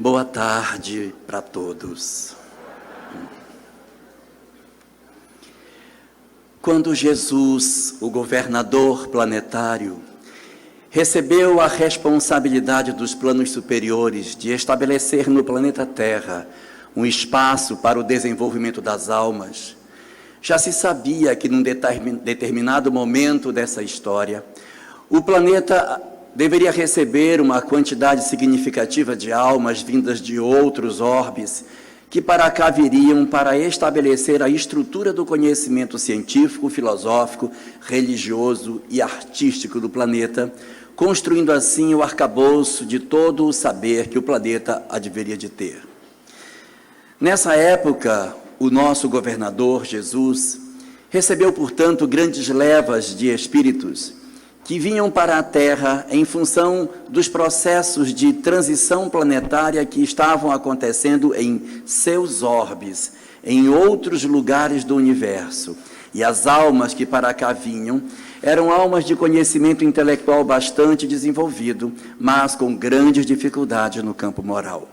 Boa tarde para todos. Quando Jesus, o governador planetário, recebeu a responsabilidade dos planos superiores de estabelecer no planeta Terra um espaço para o desenvolvimento das almas, já se sabia que num determinado momento dessa história, o planeta deveria receber uma quantidade significativa de almas vindas de outros orbes, que para cá viriam para estabelecer a estrutura do conhecimento científico, filosófico, religioso e artístico do planeta, construindo assim o arcabouço de todo o saber que o planeta haveria de ter. Nessa época, o nosso governador, Jesus, recebeu, portanto, grandes levas de espíritos que vinham para a Terra em função dos processos de transição planetária que estavam acontecendo em seus orbes, em outros lugares do universo. E as almas que para cá vinham eram almas de conhecimento intelectual bastante desenvolvido, mas com grandes dificuldades no campo moral.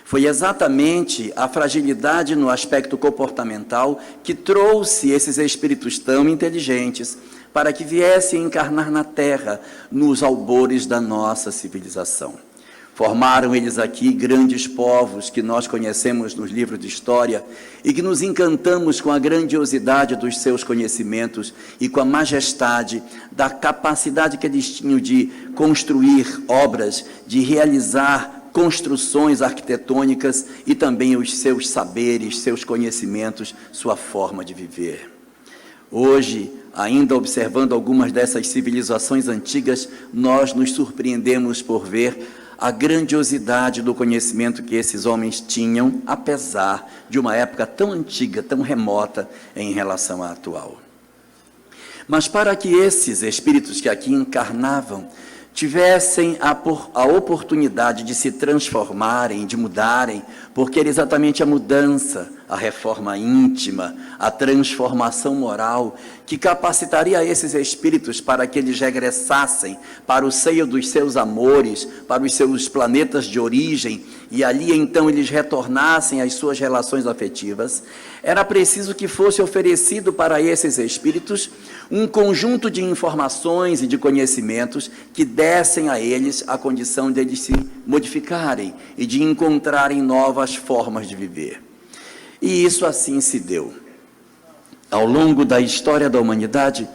Foi exatamente a fragilidade no aspecto comportamental que trouxe esses espíritos tão inteligentes para que viessem encarnar na Terra nos albores da nossa civilização. Formaram eles aqui grandes povos que nós conhecemos nos livros de história e que nos encantamos com a grandiosidade dos seus conhecimentos e com a majestade da capacidade que eles tinham de construir obras, de realizar construções arquitetônicas e também os seus saberes, seus conhecimentos, sua forma de viver. Hoje, ainda observando algumas dessas civilizações antigas, nós nos surpreendemos por ver a grandiosidade do conhecimento que esses homens tinham, apesar de uma época tão antiga, tão remota em relação à atual. Mas para que esses espíritos que aqui encarnavam tivessem a oportunidade de se transformarem, de mudarem, porque era exatamente a mudança, a reforma íntima, a transformação moral, que capacitaria esses espíritos para que eles regressassem para o seio dos seus amores, para os seus planetas de origem, e ali então eles retornassem às suas relações afetivas. Era preciso que fosse oferecido para esses espíritos um conjunto de informações e de conhecimentos que dessem a eles a condição de eles se modificarem e de encontrarem novas formas de viver. E isso assim se deu. Ao longo da história da humanidade,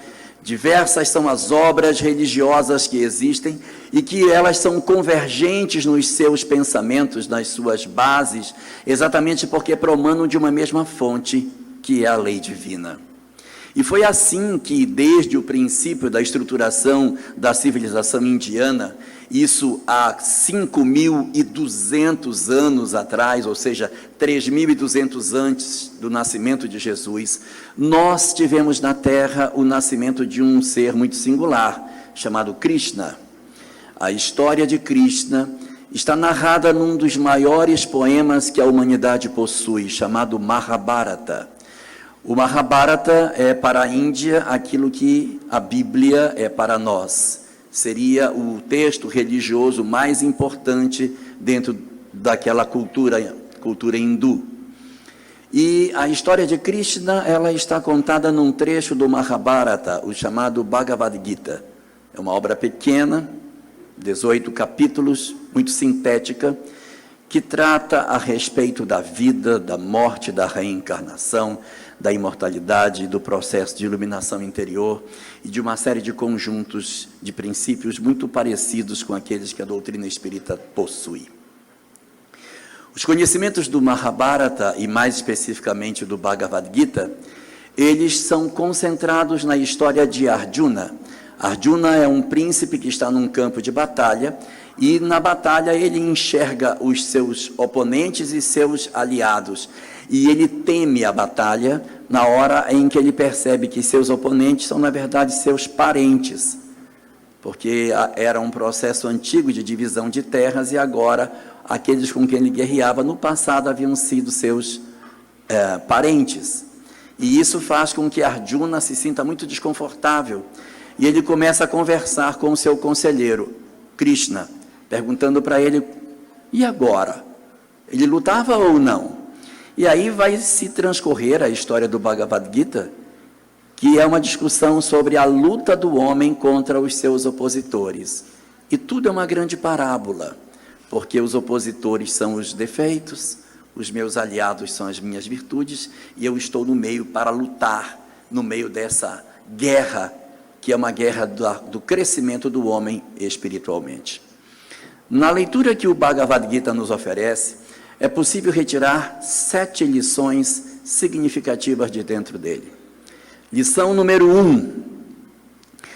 diversas são as obras religiosas que existem e que elas são convergentes nos seus pensamentos, nas suas bases, exatamente porque promanam de uma mesma fonte, que é a lei divina. E foi assim que, desde o princípio da estruturação da civilização indiana, isso há 5.200 anos atrás, ou seja, 3.200 antes do nascimento de Jesus, nós tivemos na Terra o nascimento de um ser muito singular, chamado Krishna. A história de Krishna está narrada num dos maiores poemas que a humanidade possui, chamado Mahabharata. O Mahabharata é para a Índia aquilo que a Bíblia é para nós. Seria o texto religioso mais importante dentro daquela cultura hindu. E a história de Krishna, ela está contada num trecho do Mahabharata, o chamado Bhagavad Gita. É uma obra pequena, 18 capítulos, muito sintética, que trata a respeito da vida, da morte, da reencarnação, da imortalidade, do processo de iluminação interior e de uma série de conjuntos de princípios muito parecidos com aqueles que a doutrina espírita possui. Os conhecimentos do Mahabharata, e mais especificamente do Bhagavad Gita, eles são concentrados na história de Arjuna. Arjuna é um príncipe que está num campo de batalha, e na batalha ele enxerga os seus oponentes e seus aliados, e ele teme a batalha na hora em que ele percebe que seus oponentes são, na verdade, seus parentes, porque era um processo antigo de divisão de terras, e agora aqueles com quem ele guerreava no passado haviam sido seus parentes. E isso faz com que Arjuna se sinta muito desconfortável, e ele começa a conversar com o seu conselheiro, Krishna, perguntando para ele: e agora? Ele lutava ou não? E aí vai se transcorrer a história do Bhagavad Gita, que é uma discussão sobre a luta do homem contra os seus opositores. E tudo é uma grande parábola, porque os opositores são os defeitos, os meus aliados são as minhas virtudes, e eu estou no meio para lutar, no meio dessa guerra, que é uma guerra do crescimento do homem espiritualmente. Na leitura que o Bhagavad Gita nos oferece, é possível retirar 7 lições significativas de dentro dele. Lição número 1,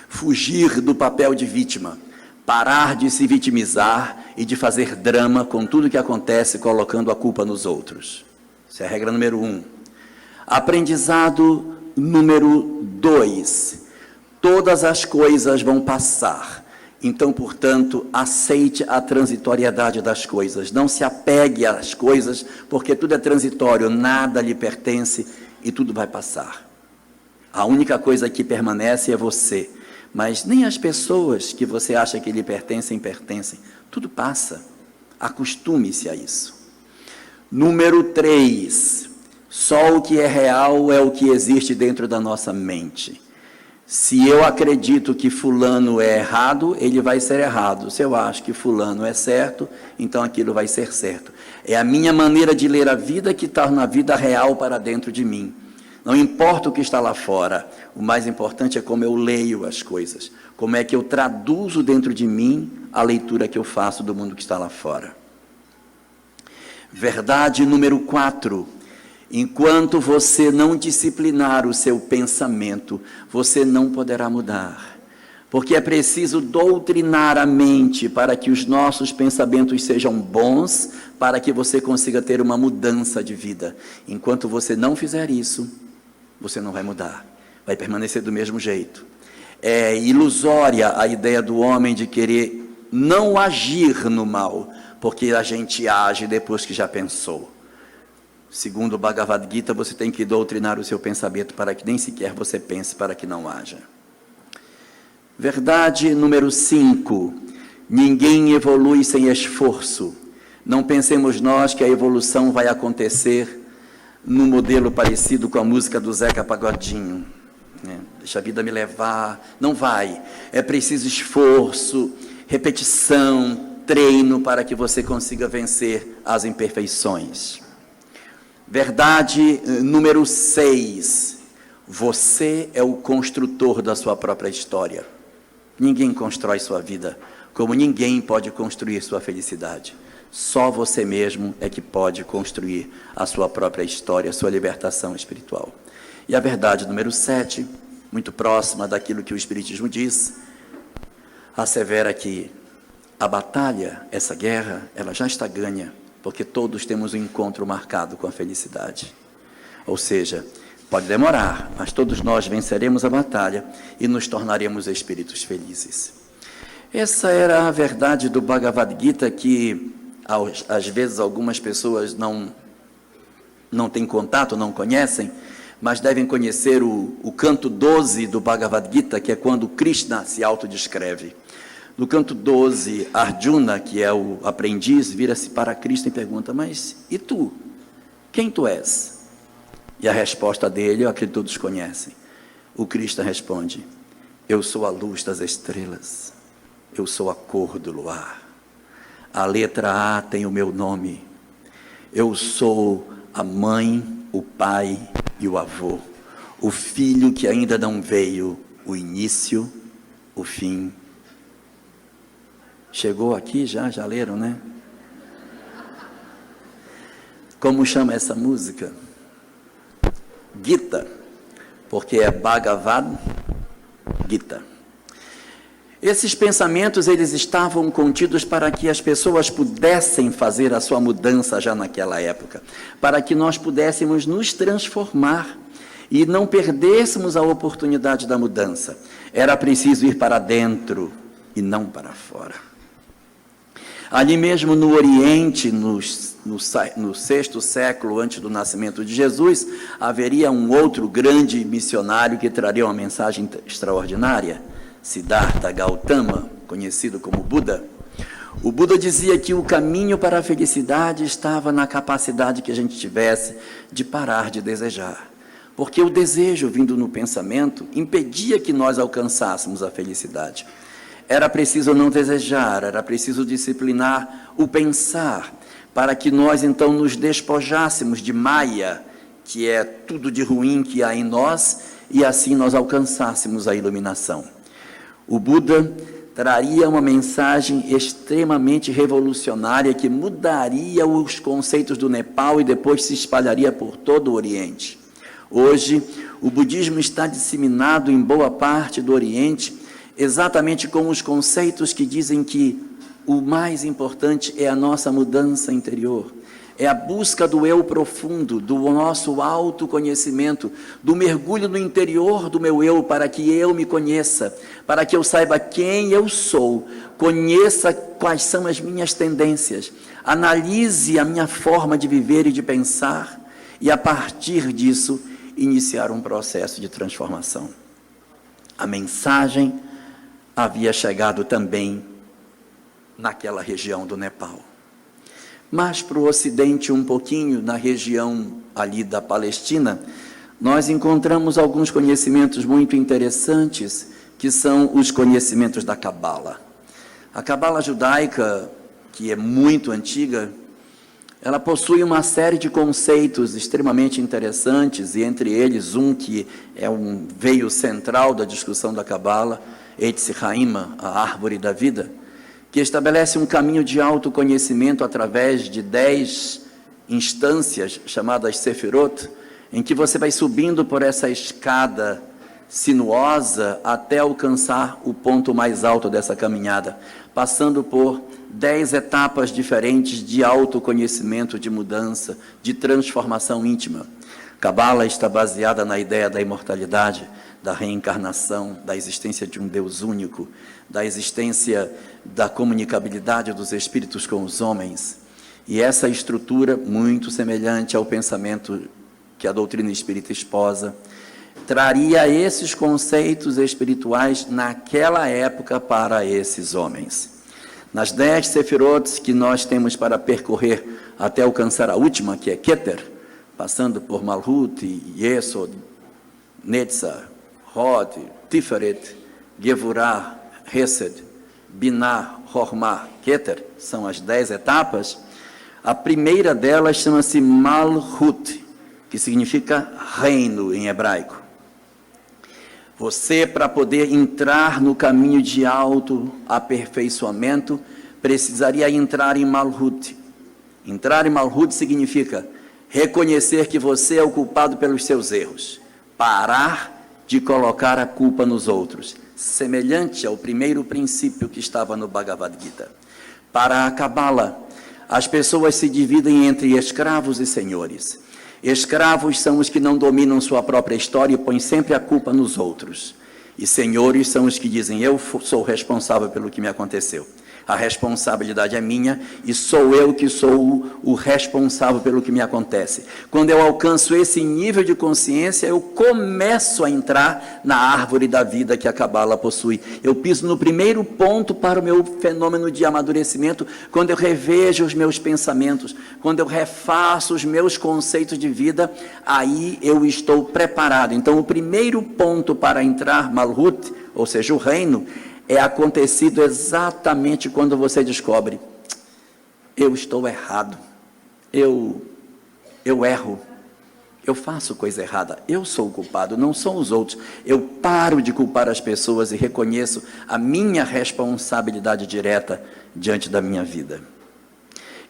fugir do papel de vítima, parar de se vitimizar e de fazer drama com tudo que acontece colocando a culpa nos outros. Essa é a regra número 1. Aprendizado número 2, todas as coisas vão passar. Então, portanto, aceite a transitoriedade das coisas. Não se apegue às coisas, porque tudo é transitório, nada lhe pertence e tudo vai passar. A única coisa que permanece é você. Mas nem as pessoas que você acha que lhe pertencem. Tudo passa. Acostume-se a isso. Número 3. Só o que é real é o que existe dentro da nossa mente. Se eu acredito que fulano é errado, ele vai ser errado. Se eu acho que fulano é certo, então aquilo vai ser certo. É a minha maneira de ler a vida que torna a vida real para dentro de mim. Não importa o que está lá fora, o mais importante é como eu leio as coisas, como é que eu traduzo dentro de mim a leitura que eu faço do mundo que está lá fora. Verdade número 4. Enquanto você não disciplinar o seu pensamento, você não poderá mudar. Porque é preciso doutrinar a mente para que os nossos pensamentos sejam bons, para que você consiga ter uma mudança de vida. Enquanto você não fizer isso, você não vai mudar, vai permanecer do mesmo jeito. É ilusória a ideia do homem de querer não agir no mal, porque a gente age depois que já pensou. Segundo o Bhagavad Gita, você tem que doutrinar o seu pensamento para que nem sequer você pense, para que não haja. Verdade número 5. Ninguém evolui sem esforço. Não pensemos nós que a evolução vai acontecer num modelo parecido com a música do Zeca Pagodinho. Deixa a vida me levar. Não vai. É preciso esforço, repetição, treino para que você consiga vencer as imperfeições. Verdade número 6. Você é o construtor da sua própria história. Ninguém constrói sua vida, como ninguém pode construir sua felicidade. Só você mesmo é que pode construir a sua própria história, a sua libertação espiritual. E a verdade número 7, muito próxima daquilo que o Espiritismo diz, assevera que a batalha, essa guerra, ela já está ganha, porque todos temos um encontro marcado com a felicidade. Ou seja, pode demorar, mas todos nós venceremos a batalha e nos tornaremos espíritos felizes. Essa era a verdade do Bhagavad Gita que, às vezes, algumas pessoas não têm contato, não conhecem, mas devem conhecer o canto 12 do Bhagavad Gita, que é quando Krishna se autodescreve. No canto 12, Arjuna, que é o aprendiz, vira-se para Krishna e pergunta: mas e tu? Quem tu és? E a resposta dele é a que todos conhecem. O Krishna responde: eu sou a luz das estrelas, eu sou a cor do luar, a letra A tem o meu nome, eu sou a mãe, o pai e o avô, o filho que ainda não veio, o início, o fim. Chegou aqui já leram, né? Como chama essa música? Gita, porque é Bhagavad Gita. Esses pensamentos, eles estavam contidos para que as pessoas pudessem fazer a sua mudança já naquela época, para que nós pudéssemos nos transformar e não perdêssemos a oportunidade da mudança. Era preciso ir para dentro e não para fora. Ali mesmo no Oriente, no 6º século antes do nascimento de Jesus, haveria um outro grande missionário que traria uma mensagem extraordinária, Siddhartha Gautama, conhecido como Buda. O Buda dizia que o caminho para a felicidade estava na capacidade que a gente tivesse de parar de desejar. Porque o desejo, vindo no pensamento, impedia que nós alcançássemos a felicidade. Era preciso não desejar, era preciso disciplinar o pensar, para que nós então nos despojássemos de Maya, que é tudo de ruim que há em nós, e assim nós alcançássemos a iluminação. O Buda traria uma mensagem extremamente revolucionária que mudaria os conceitos do Nepal e depois se espalharia por todo o Oriente. Hoje, o budismo está disseminado em boa parte do Oriente, exatamente com os conceitos que dizem que o mais importante é a nossa mudança interior, é a busca do eu profundo, do nosso autoconhecimento, do mergulho no interior do meu eu, para que eu me conheça, para que eu saiba quem eu sou, conheça quais são as minhas tendências, analise a minha forma de viver e de pensar, e a partir disso, iniciar um processo de transformação. A mensagem havia chegado também naquela região do Nepal. Mas para o Ocidente, um pouquinho, na região ali da Palestina, nós encontramos alguns conhecimentos muito interessantes, que são os conhecimentos da Cabala. A Cabala judaica, que é muito antiga, ela possui uma série de conceitos extremamente interessantes, e entre eles um que é um veio central da discussão da Cabala, Eitz Haima, a árvore da vida, que estabelece um caminho de autoconhecimento através de 10 instâncias, chamadas Sefirot, em que você vai subindo por essa escada sinuosa até alcançar o ponto mais alto dessa caminhada, passando por 10 etapas diferentes de autoconhecimento, de mudança, de transformação íntima. Cabala está baseada na ideia da imortalidade, da reencarnação, da existência de um Deus único, da existência da comunicabilidade dos espíritos com os homens. E essa estrutura, muito semelhante ao pensamento que a doutrina espírita esposa, traria esses conceitos espirituais naquela época para esses homens. Nas 10 Sefirot que nós temos para percorrer até alcançar a última, que é Keter, passando por Malhut, Yesod, Netzah, Hod, Tiferet, Gevurah, Hesed, Binah, Hormah, Keter, são as 10 etapas. A primeira delas chama-se Malhut, que significa reino em hebraico. Você, para poder entrar no caminho de autoaperfeiçoamento, precisaria entrar em Malhut. Entrar em Malhut significa reconhecer que você é o culpado pelos seus erros, parar de colocar a culpa nos outros, semelhante ao primeiro princípio que estava no Bhagavad Gita. Para a Cabala, as pessoas se dividem entre escravos e senhores. Escravos são os que não dominam sua própria história e põem sempre a culpa nos outros. E senhores são os que dizem, eu sou responsável pelo que me aconteceu. A responsabilidade é minha e sou eu que sou o responsável pelo que me acontece. Quando eu alcanço esse nível de consciência, eu começo a entrar na árvore da vida que a Cabala possui. Eu piso no primeiro ponto para o meu fenômeno de amadurecimento, quando eu revejo os meus pensamentos, quando eu refaço os meus conceitos de vida, aí eu estou preparado. Então, o primeiro ponto para entrar Malhut, ou seja, o reino, é acontecido exatamente quando você descobre, eu estou errado, eu erro, eu faço coisa errada, eu sou o culpado, não são os outros. Eu paro de culpar as pessoas e reconheço a minha responsabilidade direta diante da minha vida.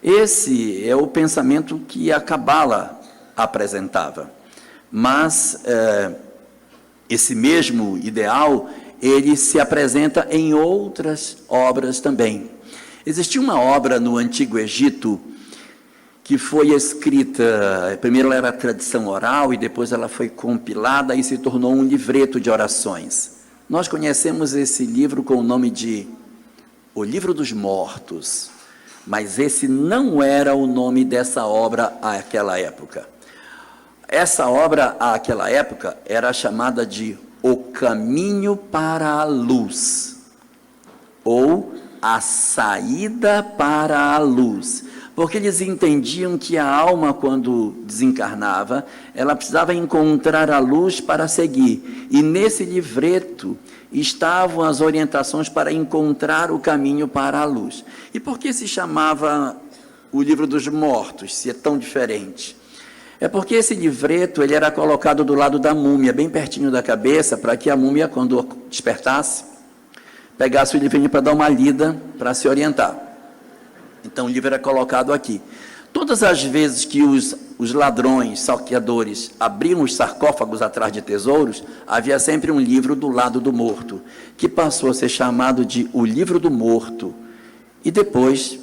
Esse é o pensamento que a Cabala apresentava, mas esse mesmo ideal, ele se apresenta em outras obras também. Existia uma obra no Antigo Egito que foi escrita, primeiro ela era tradição oral e depois ela foi compilada e se tornou um livreto de orações. Nós conhecemos esse livro com o nome de O Livro dos Mortos, mas esse não era o nome dessa obra àquela época. Essa obra àquela época era chamada de O Caminho para a Luz, ou a saída para a luz, porque eles entendiam que a alma, quando desencarnava, ela precisava encontrar a luz para seguir, e nesse livreto estavam as orientações para encontrar o caminho para a luz. E por que se chamava o livro dos mortos, se é tão diferente? É porque esse livreto ele era colocado do lado da múmia, bem pertinho da cabeça, para que a múmia, quando despertasse, pegasse o livrinho para dar uma lida, para se orientar. Então o livro era colocado aqui. Todas as vezes que os ladrões, saqueadores, abriam os sarcófagos atrás de tesouros, havia sempre um livro do lado do morto, que passou a ser chamado de o livro do morto, e depois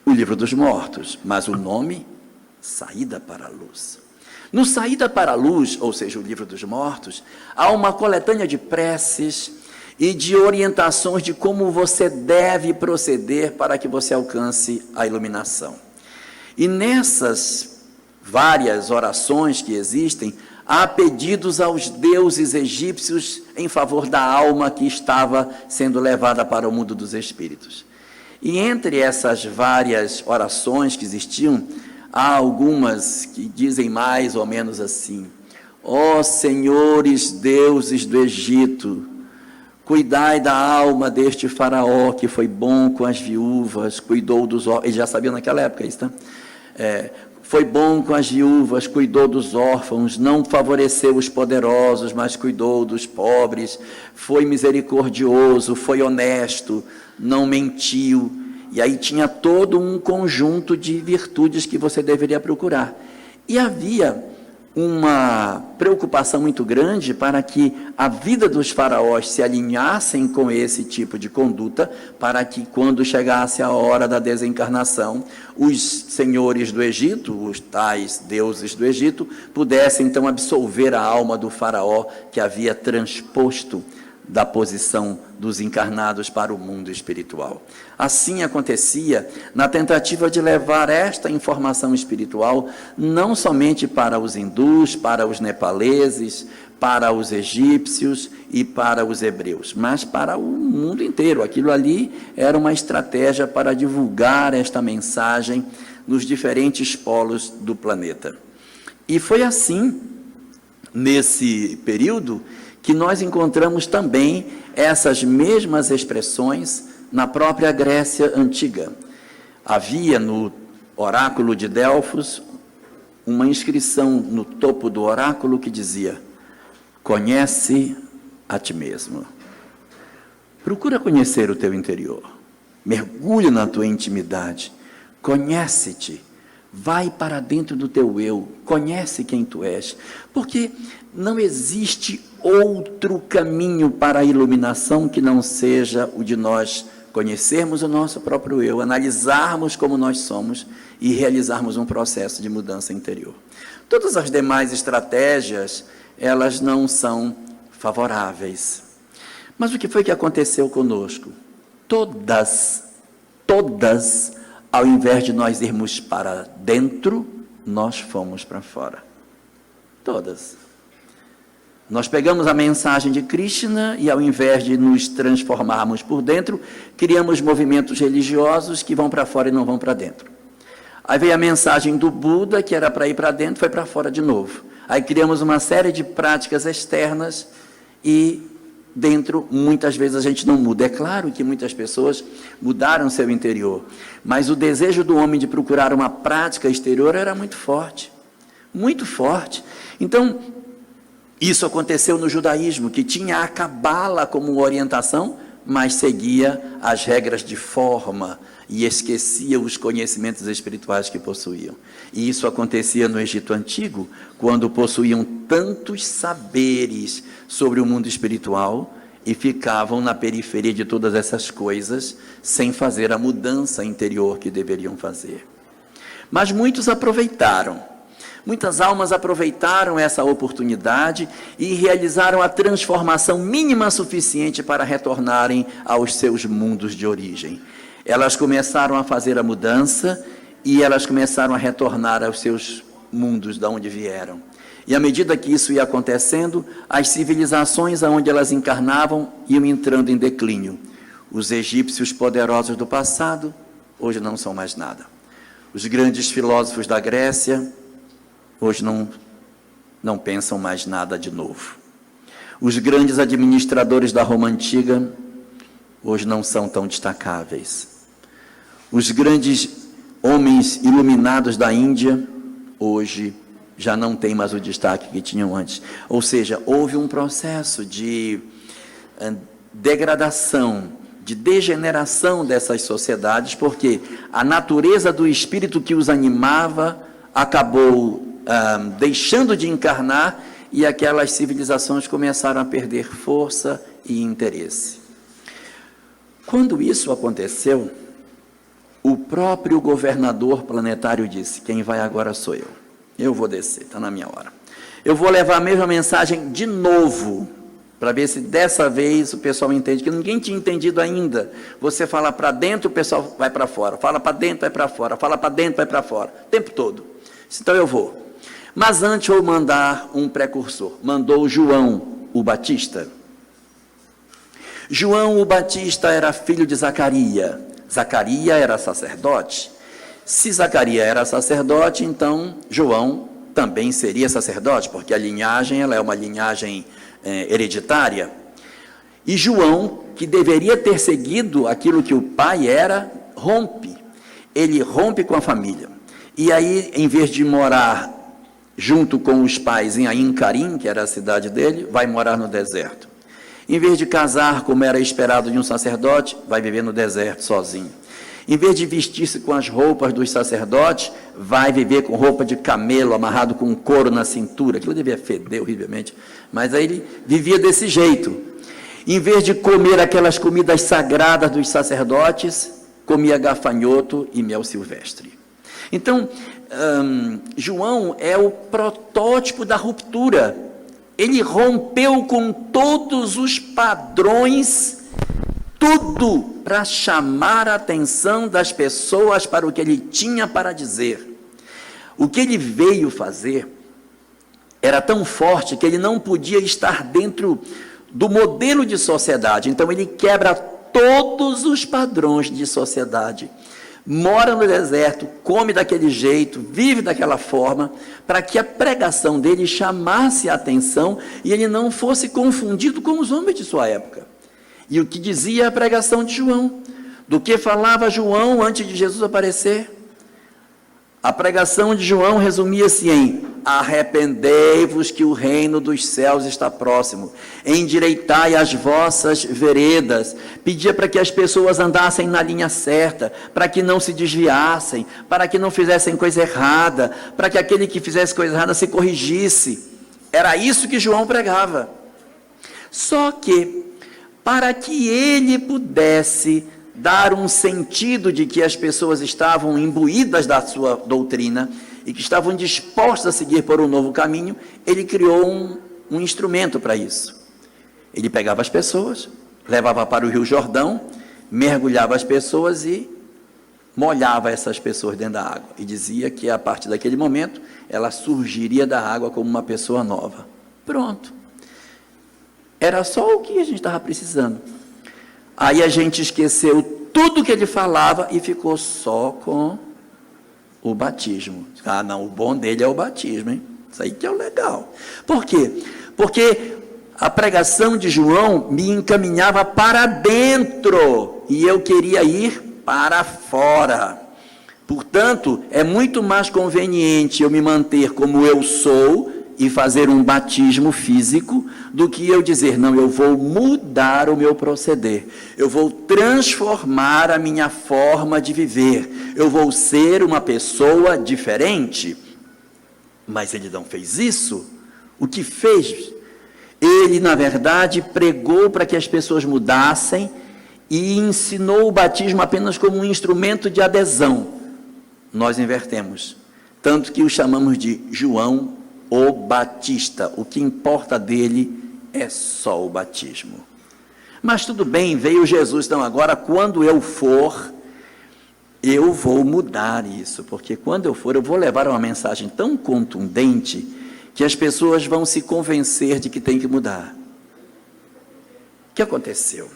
o livro dos mortos, mas o nome, Saída para a Luz. No Saída para a Luz, ou seja, o livro dos mortos, há uma coletânea de preces e de orientações de como você deve proceder para que você alcance a iluminação. E nessas várias orações que existem, há pedidos aos deuses egípcios em favor da alma que estava sendo levada para o mundo dos espíritos. E entre essas várias orações que existiam, há algumas que dizem mais ou menos assim: ó senhores deuses do Egito, cuidai da alma deste faraó que foi bom com as viúvas, cuidou dos órfãos. Ele já sabia naquela época isso, tá? Foi bom com as viúvas, cuidou dos órfãos, não favoreceu os poderosos, mas cuidou dos pobres, foi misericordioso, foi honesto, não mentiu. E aí tinha todo um conjunto de virtudes que você deveria procurar. E havia uma preocupação muito grande para que a vida dos faraós se alinhassem com esse tipo de conduta, para que quando chegasse a hora da desencarnação, os senhores do Egito, os tais deuses do Egito, pudessem então absolver a alma do faraó que havia transposto da posição dos encarnados para o mundo espiritual. Assim acontecia na tentativa de levar esta informação espiritual não somente para os hindus, para os nepaleses, para os egípcios e para os hebreus, mas para o mundo inteiro. Aquilo ali era uma estratégia para divulgar esta mensagem nos diferentes polos do planeta. E foi assim, nesse período, que nós encontramos também essas mesmas expressões na própria Grécia Antiga. Havia no oráculo de Delfos uma inscrição no topo do oráculo que dizia: conhece a ti mesmo. Procura conhecer o teu interior, mergulha na tua intimidade, conhece-te, vai para dentro do teu eu, conhece quem tu és, porque não existe outro caminho para a iluminação que não seja o de nós conhecermos o nosso próprio eu, analisarmos como nós somos e realizarmos um processo de mudança interior. Todas as demais estratégias, elas não são favoráveis. Mas o que foi que aconteceu conosco? Todas, ao invés de nós irmos para dentro, nós fomos para fora. Todas. Nós pegamos a mensagem de Krishna e, ao invés de nos transformarmos por dentro, criamos movimentos religiosos que vão para fora e não vão para dentro. Aí veio a mensagem do Buda, que era para ir para dentro, foi para fora de novo. Aí criamos uma série de práticas externas e dentro, muitas vezes, a gente não muda. É claro que muitas pessoas mudaram seu interior, mas o desejo do homem de procurar uma prática exterior era muito forte. Muito forte. Então, isso aconteceu no judaísmo, que tinha a cabala como orientação, mas seguia as regras de forma e esquecia os conhecimentos espirituais que possuíam. E isso acontecia no Egito Antigo, quando possuíam tantos saberes sobre o mundo espiritual e ficavam na periferia de todas essas coisas, sem fazer a mudança interior que deveriam fazer. Mas muitos aproveitaram. Muitas almas aproveitaram essa oportunidade e realizaram a transformação mínima suficiente para retornarem aos seus mundos de origem. Elas começaram a fazer a mudança e elas começaram a retornar aos seus mundos de onde vieram. E à medida que isso ia acontecendo, as civilizações aonde elas encarnavam iam entrando em declínio. Os egípcios poderosos do passado, hoje não são mais nada. Os grandes filósofos da Grécia, hoje não pensam mais nada de novo. Os grandes administradores da Roma Antiga, hoje não são tão destacáveis. Os grandes homens iluminados da Índia, hoje já não têm mais o destaque que tinham antes. Ou seja, houve um processo de degradação, de degeneração dessas sociedades, porque a natureza do espírito que os animava acabou deixando de encarnar, e aquelas civilizações começaram a perder força e interesse. Quando isso aconteceu, o próprio governador planetário disse: quem vai agora sou eu. Eu vou descer, está na minha hora. Eu vou levar a mesma mensagem de novo, para ver se dessa vez o pessoal entende, que ninguém tinha entendido ainda. Você fala para dentro, o pessoal vai para fora. Fala para dentro, vai para fora. Fala para dentro, vai para fora. O tempo todo. Então eu vou. Mas antes vou mandar um precursor. Mandou João, o Batista. João, o Batista, era filho de Zacarias. Zacarias era sacerdote. Se Zacarias era sacerdote, então João também seria sacerdote, porque a linhagem ela é uma linhagem hereditária. E João, que deveria ter seguido aquilo que o pai era, rompe. Ele rompe com a família. E aí, em vez de morar junto com os pais em Ain Carim, que era a cidade dele, vai morar no deserto. Em vez de casar, como era esperado de um sacerdote, vai viver no deserto sozinho. Em vez de vestir-se com as roupas dos sacerdotes, vai viver com roupa de camelo, amarrado com um couro na cintura. Aquilo devia feder horrivelmente, mas aí ele vivia desse jeito. Em vez de comer aquelas comidas sagradas dos sacerdotes, comia gafanhoto e mel silvestre. Então, João é o protótipo da ruptura. Ele rompeu com todos os padrões, tudo para chamar a atenção das pessoas para o que ele tinha para dizer. O que ele veio fazer era tão forte que ele não podia estar dentro do modelo de sociedade. Então ele quebra todos os padrões de sociedade. Mora no deserto, come daquele jeito, vive daquela forma, para que a pregação dele chamasse a atenção e ele não fosse confundido com os homens de sua época. E o que dizia a pregação de João? Do que falava João antes de Jesus aparecer? A pregação de João resumia-se em: arrependei-vos que o reino dos céus está próximo, endireitai as vossas veredas. Pedia para que as pessoas andassem na linha certa, para que não se desviassem, para que não fizessem coisa errada, para que aquele que fizesse coisa errada se corrigisse. Era isso que João pregava. Só que, para que ele pudesse dar um sentido de que as pessoas estavam imbuídas da sua doutrina e que estavam dispostas a seguir por um novo caminho, ele criou um instrumento para isso. Ele pegava as pessoas, levava para o Rio Jordão, mergulhava as pessoas e molhava essas pessoas dentro da água. E dizia que a partir daquele momento, ela surgiria da água como uma pessoa nova. Pronto. Era só o que a gente estava precisando. Aí a gente esqueceu tudo que ele falava e ficou só com o batismo. Ah, não, o bom dele é o batismo, hein? Isso aí que é o legal. Por quê? Porque a pregação de João me encaminhava para dentro e eu queria ir para fora. Portanto, é muito mais conveniente eu me manter como eu sou e fazer um batismo físico, do que eu dizer: não, eu vou mudar o meu proceder, eu vou transformar a minha forma de viver, eu vou ser uma pessoa diferente. Mas ele não fez isso. O que fez? Ele, na verdade, pregou para que as pessoas mudassem e ensinou o batismo apenas como um instrumento de adesão. Nós invertemos, tanto que o chamamos de João o Batista. O que importa dele é só o batismo. Mas tudo bem, veio Jesus, então agora quando eu for, eu vou mudar isso, porque quando eu for, eu vou levar uma mensagem tão contundente, que as pessoas vão se convencer de que tem que mudar. O que aconteceu?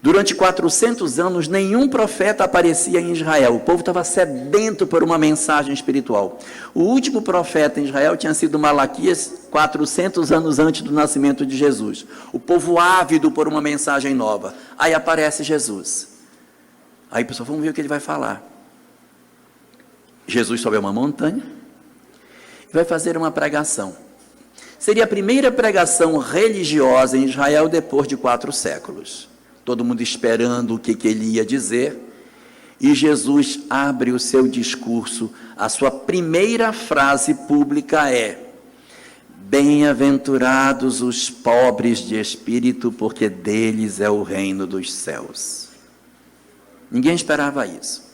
Durante 400 anos, nenhum profeta aparecia em Israel. O povo estava sedento por uma mensagem espiritual. O último profeta em Israel tinha sido Malaquias, 400 anos antes do nascimento de Jesus. O povo ávido por uma mensagem nova. Aí aparece Jesus. Aí, pessoal, vamos ver o que ele vai falar. Jesus sobe a uma montanha e vai fazer uma pregação. Seria a primeira pregação religiosa em Israel depois de 4 séculos. Todo mundo esperando o que ele ia dizer, e Jesus abre o seu discurso. A sua primeira frase pública é: bem-aventurados os pobres de espírito, porque deles é o reino dos céus. Ninguém esperava isso.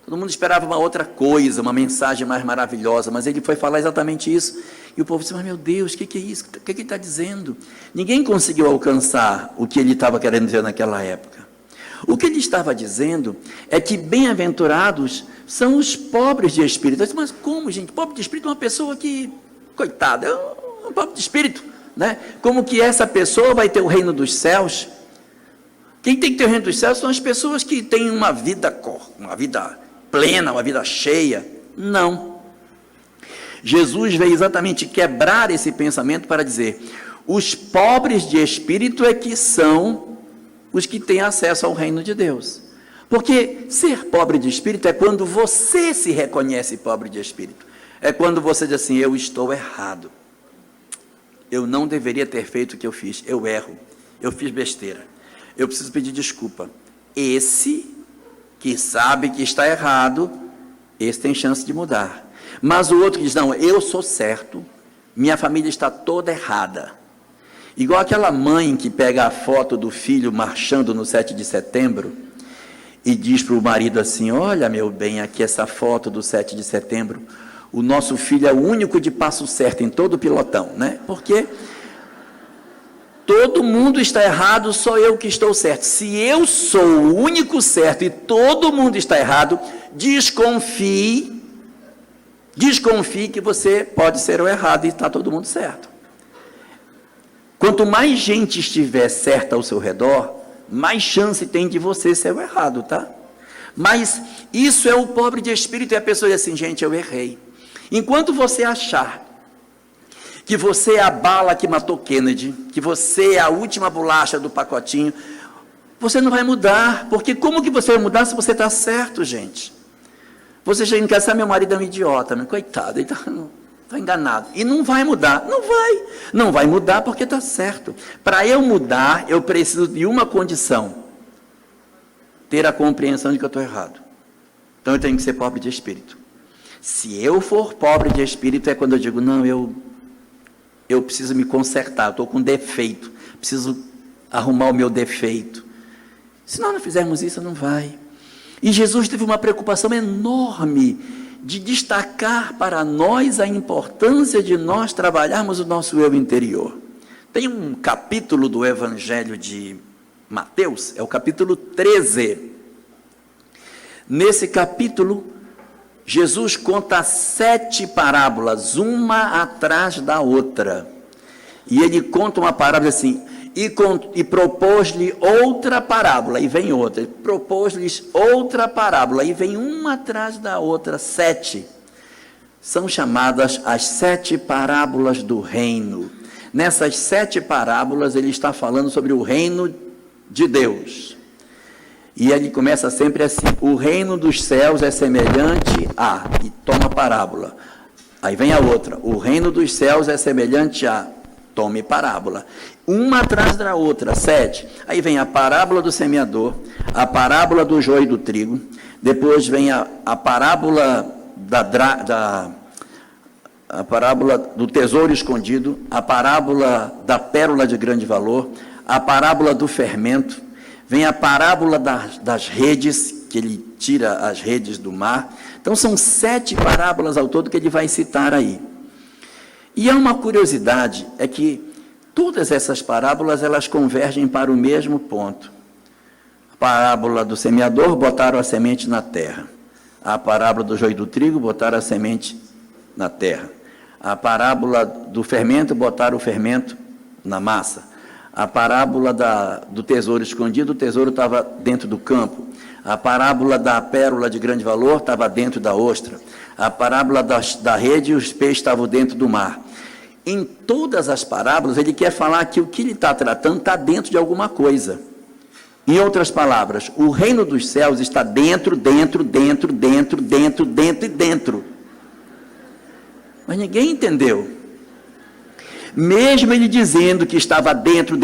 Todo mundo esperava uma outra coisa, uma mensagem mais maravilhosa, mas ele foi falar exatamente isso. E o povo disse: mas meu Deus, o que é isso? O que ele está dizendo? Ninguém conseguiu alcançar o que ele estava querendo dizer naquela época. O que ele estava dizendo é que bem-aventurados são os pobres de espírito. Eu disse: mas como, gente? Pobre de espírito é uma pessoa que, coitada, é um pobre de espírito, né? Como que essa pessoa vai ter o reino dos céus? Quem tem que ter o reino dos céus são as pessoas que têm uma vida plena, uma vida cheia. Não. Jesus veio exatamente quebrar esse pensamento para dizer: os pobres de espírito é que são os que têm acesso ao reino de Deus. Porque ser pobre de espírito é quando você se reconhece pobre de espírito. É quando você diz assim: eu estou errado. Eu não deveria ter feito o que eu fiz. Eu erro. Eu fiz besteira. Eu preciso pedir desculpa. Esse que sabe que está errado, esse tem chance de mudar. Mas o outro que diz: não, eu sou certo, minha família está toda errada. Igual aquela mãe que pega a foto do filho marchando no 7 de setembro e diz para o marido assim: olha, meu bem, aqui essa foto do 7 de setembro, o nosso filho é o único de passo certo em todo o pilotão, né? Porque todo mundo está errado, só eu que estou certo. Se eu sou o único certo e todo mundo está errado, desconfie que você pode ser o errado e está todo mundo certo. Quanto mais gente estiver certa ao seu redor, mais chance tem de você ser o errado, tá? Mas isso é o pobre de espírito, e a pessoa diz assim: gente, eu errei. Enquanto você achar que você é a bala que matou Kennedy, que você é a última bolacha do pacotinho, você não vai mudar. Porque como que você vai mudar se você está certo, gente? Você chega em casa: meu marido é um idiota, meu coitado, ele está enganado. E não vai mudar. Não vai mudar porque está certo. Para eu mudar, eu preciso de uma condição: ter a compreensão de que eu estou errado. Então eu tenho que ser pobre de espírito. Se eu for pobre de espírito, é quando eu digo: não, eu preciso me consertar, eu estou com defeito, preciso arrumar o meu defeito. Se nós não fizermos isso, não vai. E Jesus teve uma preocupação enorme de destacar para nós a importância de nós trabalharmos o nosso eu interior. Tem um capítulo do Evangelho de Mateus, é o capítulo 13. Nesse capítulo, Jesus conta 7 parábolas, uma atrás da outra. E ele conta uma parábola assim: e propôs-lhe outra parábola, e vem outra. Propôs-lhes outra parábola, e vem uma atrás da outra, 7. São chamadas as 7 parábolas do reino. Nessas 7 parábolas, ele está falando sobre o reino de Deus. E ele começa sempre assim: o reino dos céus é semelhante a... E toma a parábola. Aí vem a outra: o reino dos céus é semelhante a... Tome parábola. Uma atrás da outra, 7. Aí vem a parábola do semeador, a parábola do joio e do trigo. Depois vem a parábola a parábola do tesouro escondido, a parábola da pérola de grande valor, a parábola do fermento. Vem a parábola das redes, que ele tira as redes do mar. Então são 7 parábolas ao todo que ele vai citar aí. E há uma curiosidade, é que todas essas parábolas, elas convergem para o mesmo ponto. A parábola do semeador, botaram a semente na terra. A parábola do joio e do trigo, botaram a semente na terra. A parábola do fermento, botaram o fermento na massa. A parábola do tesouro escondido, o tesouro estava dentro do campo. A parábola da pérola de grande valor estava dentro da ostra. A parábola da rede, os peixes estavam dentro do mar. Em todas as parábolas, ele quer falar que o que ele está tratando está dentro de alguma coisa. Em outras palavras, o reino dos céus está dentro. Mas ninguém entendeu. Mesmo ele dizendo que estava dentro,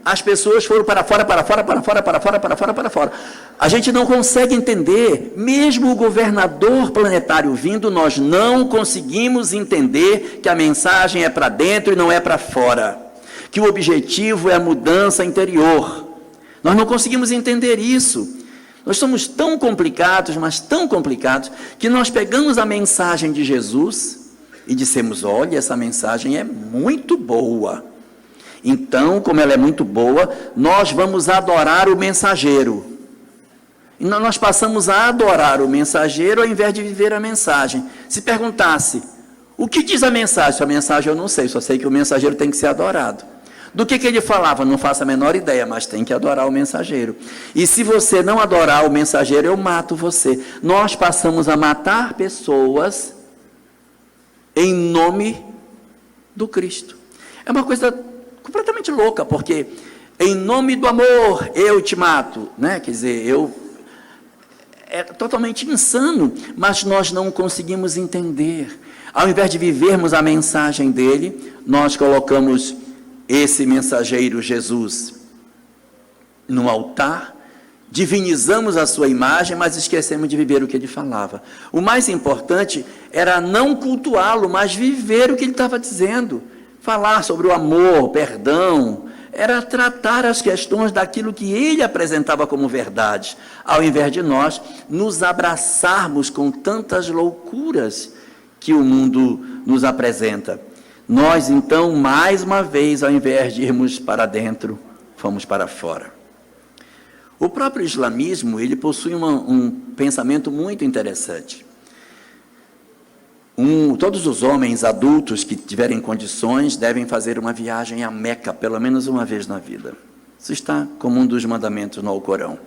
as pessoas foram para fora. A gente não consegue entender, mesmo o governador planetário vindo, nós não conseguimos entender que a mensagem é para dentro e não é para fora, que o objetivo é a mudança interior. Nós não conseguimos entender isso. Nós somos tão complicados, mas tão complicados, que nós pegamos a mensagem de Jesus e dissemos, olha, essa mensagem é muito boa. Então, como ela é muito boa, nós vamos adorar o mensageiro. E nós passamos a adorar o mensageiro ao invés de viver a mensagem. Se perguntasse, o que diz a mensagem? A mensagem eu não sei, só sei que o mensageiro tem que ser adorado. Do que ele falava? Não faço a menor ideia, mas tem que adorar o mensageiro. E se você não adorar o mensageiro, eu mato você. Nós passamos a matar pessoas em nome do Cristo. É uma coisa completamente louca, porque em nome do amor eu te mato, né? Quer dizer, é totalmente insano, mas nós não conseguimos entender. Ao invés de vivermos a mensagem dele, nós colocamos esse mensageiro Jesus no altar, divinizamos a sua imagem, mas esquecemos de viver o que ele falava. O mais importante era não cultuá-lo, mas viver o que ele estava dizendo. Falar sobre o amor, perdão, era tratar as questões daquilo que ele apresentava como verdade, ao invés de nós nos abraçarmos com tantas loucuras que o mundo nos apresenta. Nós, então, mais uma vez, ao invés de irmos para dentro, fomos para fora. O próprio islamismo, ele possui um pensamento muito interessante. Todos os homens adultos que tiverem condições devem fazer uma viagem a Meca, pelo menos uma vez na vida. Isso está como um dos mandamentos no Alcorão.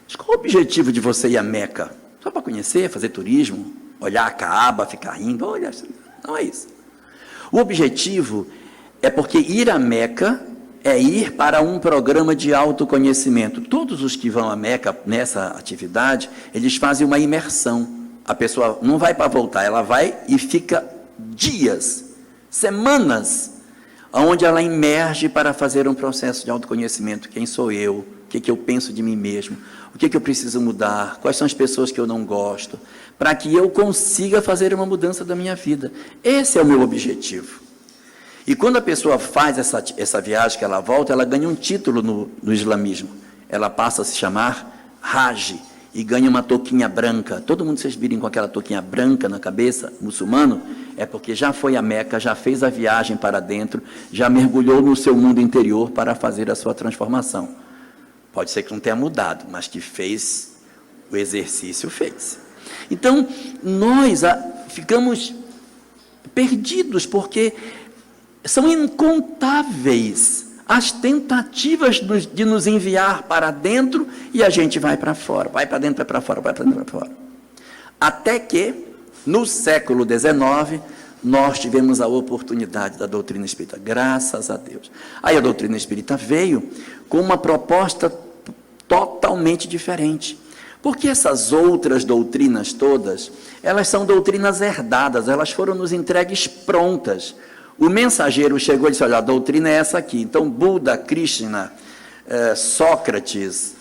Mas qual o objetivo de você ir a Meca? Só para conhecer, fazer turismo, olhar a Caaba, ficar rindo? Olha, não é isso. O objetivo é porque ir a Meca é ir para um programa de autoconhecimento. Todos os que vão a Meca nessa atividade, eles fazem uma imersão. A pessoa não vai para voltar, ela vai e fica dias, semanas, onde ela emerge para fazer um processo de autoconhecimento. Quem sou eu? O que eu penso de mim mesmo? O que eu preciso mudar? Quais são as pessoas que eu não gosto? Para que eu consiga fazer uma mudança da minha vida. Esse é o meu objetivo. E quando a pessoa faz essa viagem, que ela volta, ela ganha um título no islamismo. Ela passa a se chamar Hajj e ganha uma touquinha branca. Todo mundo, vocês virem com aquela touquinha branca na cabeça, muçulmano, é porque já foi a Meca, já fez a viagem para dentro, já mergulhou no seu mundo interior para fazer a sua transformação. Pode ser que não tenha mudado, mas que fez o exercício, fez. Então, nós ficamos perdidos, porque são incontáveis as tentativas de nos enviar para dentro e a gente vai para fora, vai para dentro, vai para fora, vai para dentro, vai para fora. Até que, no século XIX, nós tivemos a oportunidade da doutrina espírita, graças a Deus. Aí a doutrina espírita veio com uma proposta totalmente diferente. Porque essas outras doutrinas todas, elas são doutrinas herdadas, elas foram nos entregues prontas. O mensageiro chegou e disse, olha, a doutrina é essa aqui. Então, Buda, Krishna, Sócrates,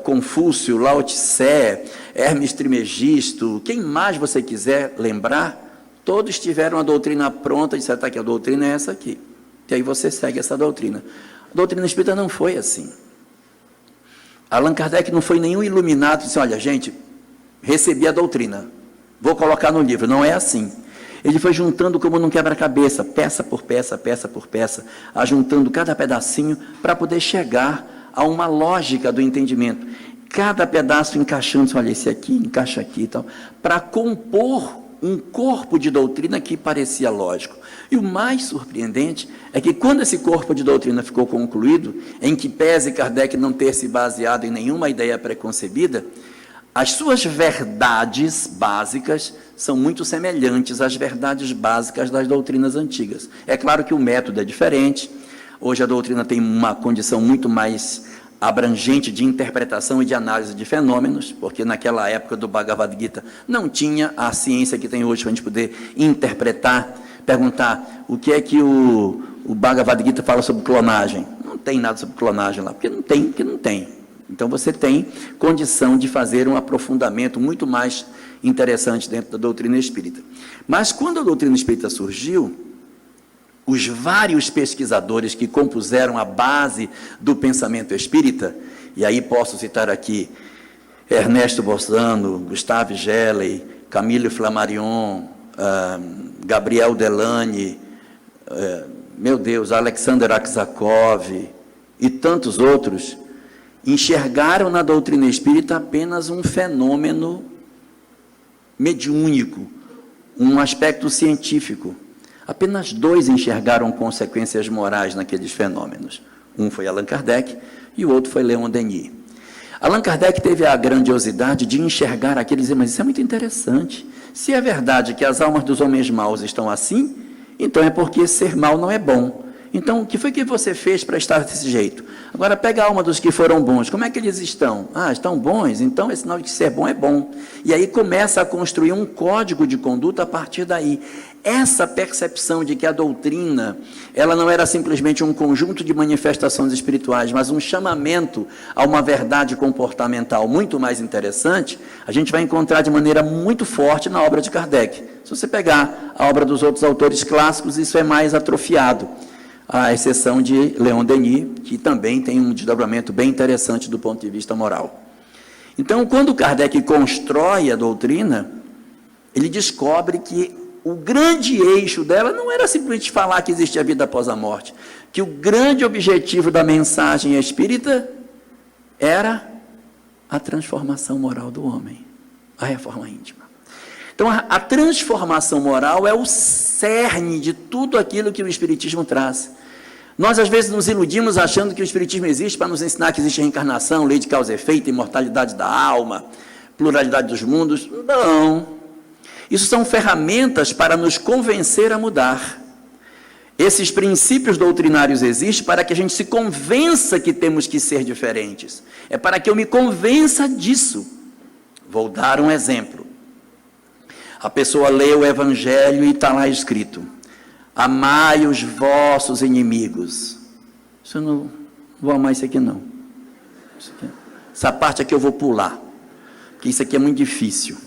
Confúcio, Lao Tse, Hermes Trismegisto, quem mais você quiser lembrar, todos tiveram a doutrina pronta e disseram, tá aqui, a doutrina é essa aqui. E aí você segue essa doutrina. A doutrina espírita não foi assim. Allan Kardec não foi nenhum iluminado e disse, olha, gente, recebi a doutrina, vou colocar no livro. Não é assim. Ele foi juntando como num quebra-cabeça, peça por peça, ajuntando cada pedacinho para poder chegar a uma lógica do entendimento. Cada pedaço encaixando, olha, esse aqui encaixa aqui e tal, para compor um corpo de doutrina que parecia lógico. E o mais surpreendente é que quando esse corpo de doutrina ficou concluído, em que pese Kardec não ter se baseado em nenhuma ideia preconcebida, as suas verdades básicas são muito semelhantes às verdades básicas das doutrinas antigas. É claro que o método é diferente. Hoje a doutrina tem uma condição muito mais abrangente de interpretação e de análise de fenômenos, porque naquela época do Bhagavad Gita não tinha a ciência que tem hoje para a gente poder interpretar, perguntar o que é que o Bhagavad Gita fala sobre clonagem. Não tem nada sobre clonagem lá, porque não tem. Então você tem condição de fazer um aprofundamento muito mais interessante dentro da doutrina espírita. Mas quando a doutrina espírita surgiu, os vários pesquisadores que compuseram a base do pensamento espírita, e aí posso citar aqui Ernesto Bolzano, Gustave Geley, Camille Flammarion, Gabriel Delany, Alexander Aksakov e tantos outros, enxergaram na doutrina espírita apenas um fenômeno mediúnico, um aspecto científico. Apenas 2 enxergaram consequências morais naqueles fenômenos. Um foi Allan Kardec e o outro foi Leon Denis. Allan Kardec teve a grandiosidade de enxergar aquilo e dizer, mas isso é muito interessante. Se é verdade que as almas dos homens maus estão assim, então é porque ser mau não é bom. Então, o que foi que você fez para estar desse jeito? Agora, pega a alma dos que foram bons. Como é que eles estão? Estão bons? Então, é sinal de que ser bom é bom. E aí começa a construir um código de conduta a partir daí. Essa percepção de que a doutrina, ela não era simplesmente um conjunto de manifestações espirituais, mas um chamamento a uma verdade comportamental muito mais interessante, a gente vai encontrar de maneira muito forte na obra de Kardec. Se você pegar a obra dos outros autores clássicos, isso é mais atrofiado, à exceção de Leon Denis, que também tem um desdobramento bem interessante do ponto de vista moral. Então, quando Kardec constrói a doutrina, ele descobre que o grande eixo dela não era simplesmente falar que existia vida após a morte, que o grande objetivo da mensagem espírita era a transformação moral do homem, a reforma íntima. Então, a transformação moral é o cerne de tudo aquilo que o Espiritismo traz. Nós, às vezes, nos iludimos achando que o Espiritismo existe para nos ensinar que existe reencarnação, lei de causa e efeito, imortalidade da alma, pluralidade dos mundos. Não. Isso são ferramentas para nos convencer a mudar. Esses princípios doutrinários existem para que a gente se convença que temos que ser diferentes. É para que eu me convença disso. Vou dar um exemplo. A pessoa lê o Evangelho e está lá escrito: amai os vossos inimigos. Isso eu não vou amar isso aqui não. Essa parte aqui eu vou pular, porque isso aqui é muito difícil.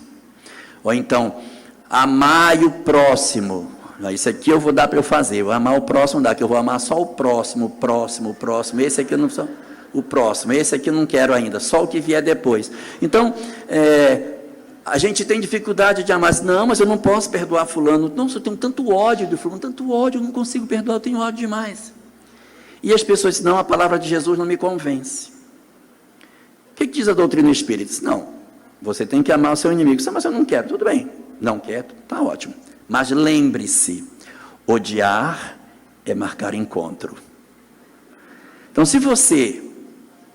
Ou então, amai o próximo. Isso aqui eu vou dar para eu fazer. Eu amar o próximo dá, que eu vou amar só o próximo. Esse aqui eu não sou o próximo. Esse aqui eu não quero ainda, só o que vier depois. Então, a gente tem dificuldade de amar. Não, mas eu não posso perdoar fulano. Nossa, eu tenho tanto ódio de fulano, tanto ódio, eu não consigo perdoar, eu tenho ódio demais. E as pessoas dizem, não, a palavra de Jesus não me convence. O que diz a doutrina espírita? Não, você tem que amar o seu inimigo. Mas eu não quero, tudo bem. Não quero, está ótimo. Mas lembre-se, odiar é marcar encontro. Então, se você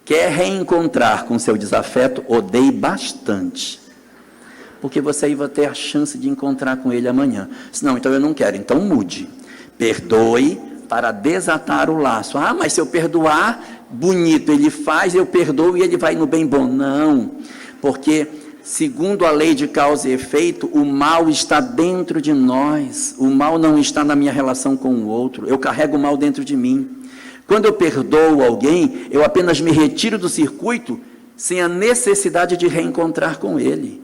quer reencontrar com seu desafeto, odeie bastante. Porque você aí vai ter a chance de encontrar com ele amanhã. Se não, então eu não quero. Então mude. Perdoe para desatar o laço. Mas se eu perdoar, bonito, ele faz, eu perdoo e ele vai no bem bom. Não, porque segundo a lei de causa e efeito, o mal está dentro de nós. O mal não está na minha relação com o outro. Eu carrego o mal dentro de mim. Quando eu perdoo alguém, eu apenas me retiro do circuito sem a necessidade de reencontrar com ele.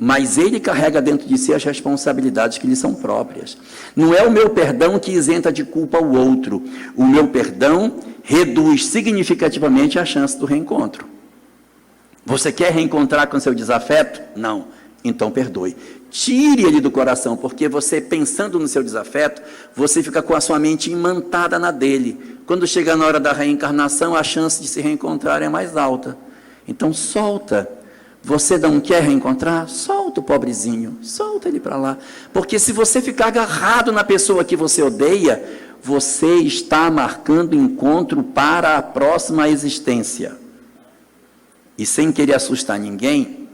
Mas ele carrega dentro de si as responsabilidades que lhe são próprias. Não é o meu perdão que isenta de culpa o outro. O meu perdão reduz significativamente a chance do reencontro. Você quer reencontrar com seu desafeto? Não. Então perdoe. Tire ele do coração, porque você, pensando no seu desafeto, você fica com a sua mente imantada na dele. Quando chega na hora da reencarnação, a chance de se reencontrar é mais alta. Então solta. Você não quer reencontrar? Solta o pobrezinho, solta ele para lá. Porque se você ficar agarrado na pessoa que você odeia, você está marcando encontro para a próxima existência. E sem querer assustar ninguém,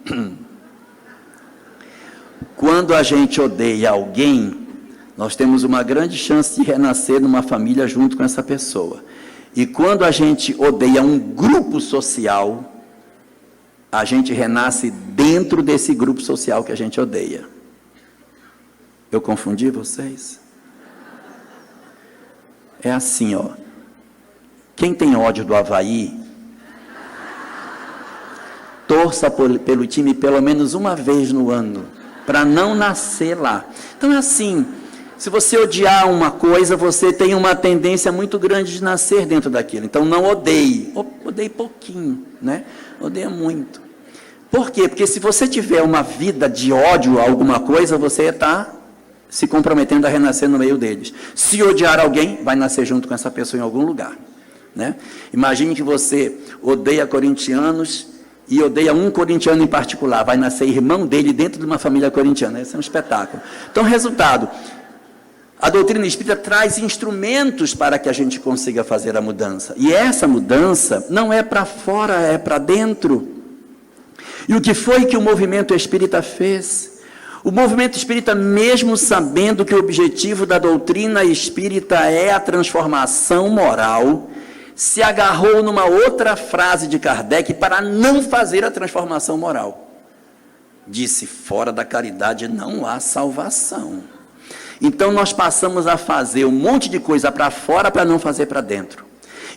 quando a gente odeia alguém, nós temos uma grande chance de renascer numa família junto com essa pessoa. E quando a gente odeia um grupo social, a gente renasce dentro desse grupo social que a gente odeia. Eu confundi vocês? É assim, ó. Quem tem ódio do Avaí, torça pelo time pelo menos uma vez no ano, para não nascer lá. Então é assim, se você odiar uma coisa, você tem uma tendência muito grande de nascer dentro daquilo. Então não odeie, odeie pouquinho, né? Odeia muito. Por quê? Porque se você tiver uma vida de ódio a alguma coisa, você está se comprometendo a renascer no meio deles. Se odiar alguém, vai nascer junto com essa pessoa em algum lugar, né? Imagine que você odeia corintianos e odeia um corintiano em particular, vai nascer irmão dele dentro de uma família corintiana. Esse é um espetáculo. Então, resultado, a doutrina espírita traz instrumentos para que a gente consiga fazer a mudança. E essa mudança não é para fora, é para dentro. E o que foi que o movimento espírita fez? O movimento espírita, mesmo sabendo que o objetivo da doutrina espírita é a transformação moral, se agarrou numa outra frase de Kardec para não fazer a transformação moral. Disse: fora da caridade não há salvação. Então nós passamos a fazer um monte de coisa para fora para não fazer para dentro.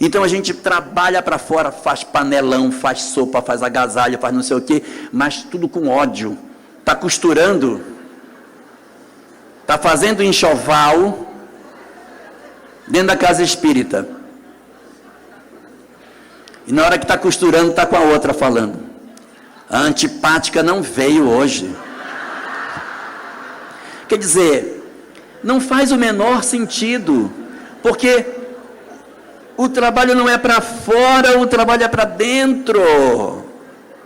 Então a gente trabalha para fora, faz panelão, faz sopa, faz agasalho, faz não sei o quê, mas tudo com ódio. Está costurando, está fazendo enxoval dentro da casa espírita. E na hora que está costurando, está com a outra falando: a antipática não veio hoje. Quer dizer, não faz o menor sentido, porque o trabalho não é para fora, o trabalho é para dentro.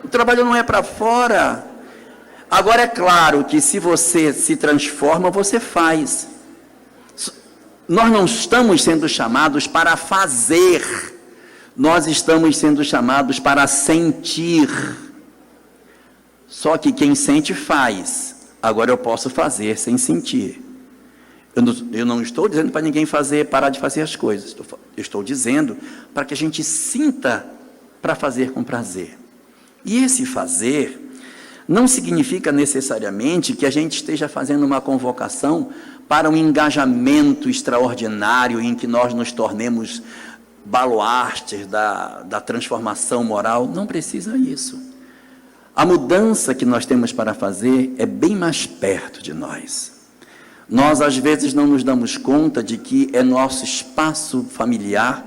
O trabalho não é para fora. Agora é claro que se você se transforma, você faz. Nós não estamos sendo chamados para fazer, nós estamos sendo chamados para sentir. Só que quem sente faz. Agora eu posso fazer sem sentir. Eu não estou dizendo para ninguém parar de fazer as coisas. Eu estou dizendo para que a gente sinta para fazer com prazer. E esse fazer não significa necessariamente que a gente esteja fazendo uma convocação para um engajamento extraordinário em que nós nos tornemos baluartes da transformação moral. Não precisa isso. A mudança que nós temos para fazer é bem mais perto de nós. Nós, às vezes, não nos damos conta de que é nosso espaço familiar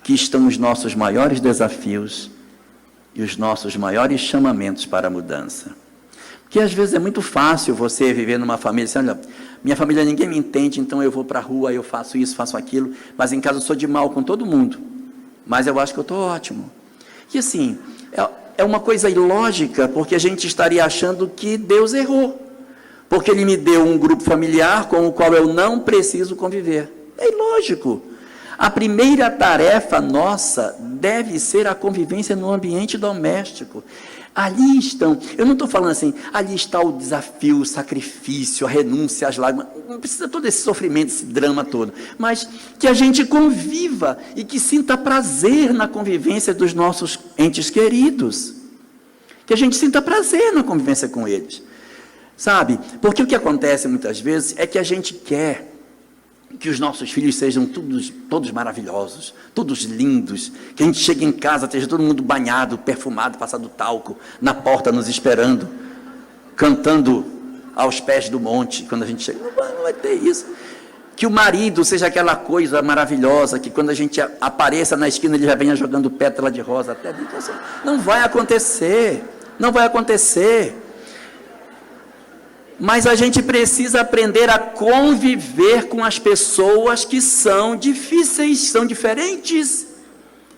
que estão os nossos maiores desafios e os nossos maiores chamamentos para a mudança. Porque, às vezes, é muito fácil você viver numa família assim: olha, minha família ninguém me entende, então eu vou para a rua, eu faço isso, faço aquilo, mas em casa eu sou de mal com todo mundo, mas eu acho que eu estou ótimo. E assim, é uma coisa ilógica, porque a gente estaria achando que Deus errou, porque Ele me deu um grupo familiar com o qual eu não preciso conviver. É ilógico. A primeira tarefa nossa deve ser a convivência no ambiente doméstico. Ali estão, eu não estou falando assim, ali está o desafio, o sacrifício, a renúncia, as lágrimas, não precisa todo esse sofrimento, esse drama todo, mas que a gente conviva e que sinta prazer na convivência dos nossos entes queridos, que a gente sinta prazer na convivência com eles, sabe? Porque o que acontece muitas vezes é que a gente quer que os nossos filhos sejam todos maravilhosos, todos lindos, que a gente chegue em casa, esteja todo mundo banhado, perfumado, passado talco, na porta nos esperando, cantando aos pés do monte, quando a gente chega. Não vai ter isso. Que o marido seja aquela coisa maravilhosa, que quando a gente apareça na esquina, ele já venha jogando pétala de rosa até dentro. Não vai acontecer, não vai acontecer. Mas a gente precisa aprender a conviver com as pessoas que são difíceis, são diferentes.